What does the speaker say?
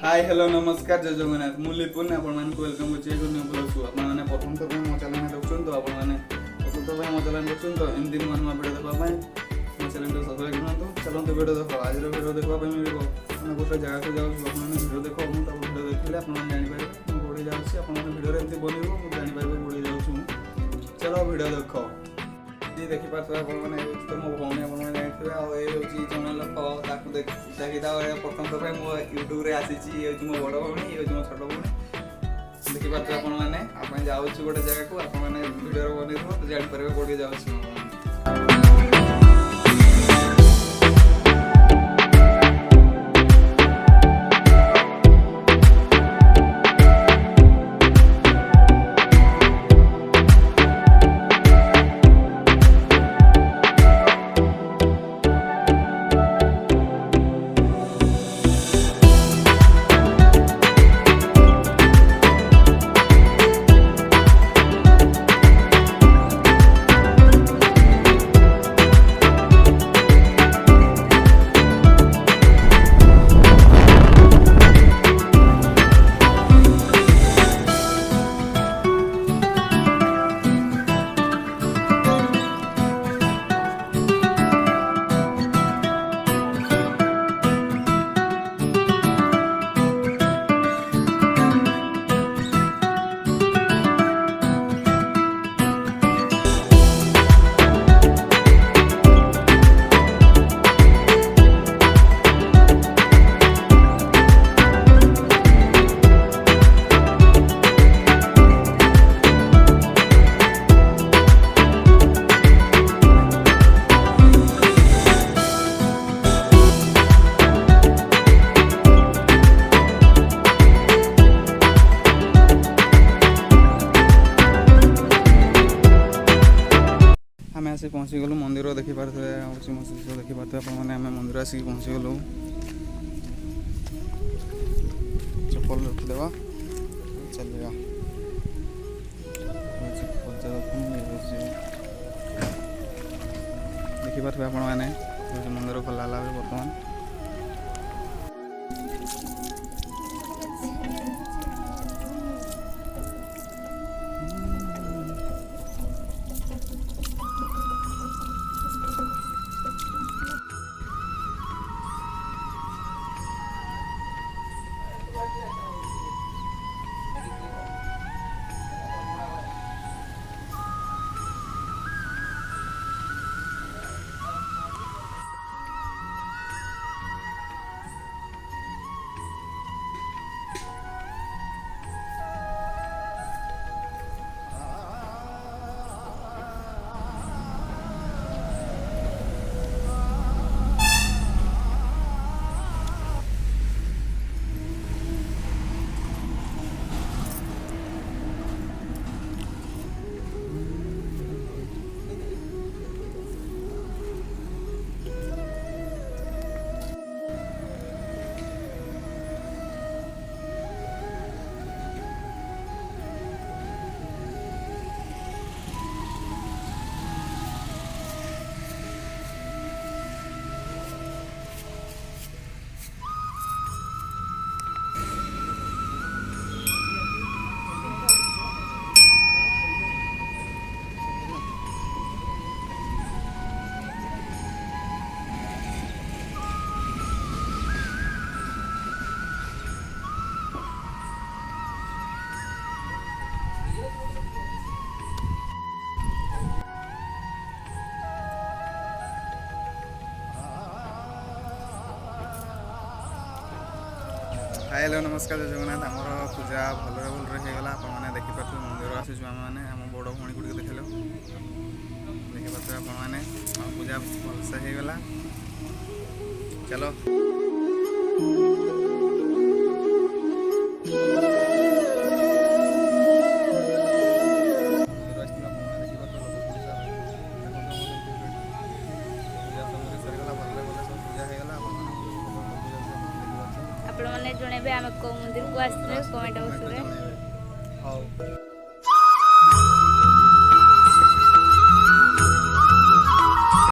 Hi hello नमस्कार जय जगन्नाथ मु लिपुन आपण मानक वेलकम होची एक न्यू ब्लॉग को आपण माने प्रथम तो मो चैनल देखछन तो आपण माने प्रथम तो मो चैनल देखछन तो इन दिन मान वीडियो देखबा पय मो चैनल को सब्सक्राइब करन तो चलो तो वीडियो देखो आज रो वीडियो देखबा पय मिलिबो माने गोटे जगह को जाउ आपण माने वीडियो देखो मु तो वीडियो देखले आपण माने जानि पारे मु गोडी जाउछी आपण माने वीडियो रे एंती बनिबो मु जानि पारे गोडी जाउछु चलो वीडियो देखो जी देखि पाछो आपण माने तो मो भौणी आपण माने जानिथबे आ ए होची चैनल को ताकू देखि ता प्रथम तो मो YouTube रे आसी छी ए होची मो बड़ भौणी ए होची मो छोट भौणी देखि पाछो आपण माने आपण जाउछु गोटे जगह को आपण माने वीडियो रे बनिथबो तो जानि पारे गोडी जाउछु आसी पहुँची गलु मंदिर देखी पारे मस्जिद देखी पारे आपने आम मंदिर आसिक पहुँची गलु चप्पल रखिदेवा चलिए देखी पारे आप मंदिर खोला बर्तमान हाय हेलो नमस्कार जय जगन्नाथ आमर पूजा भलरे होगला आपने देखिपे मंदिर आसीचु आम मैंने आम बड़ भाई गुड़ देख देखिपे आपने पूजा भलसे होगला चलो आप जनइबे आम को मंदिर को आसते कमेंट बॉक्स रे।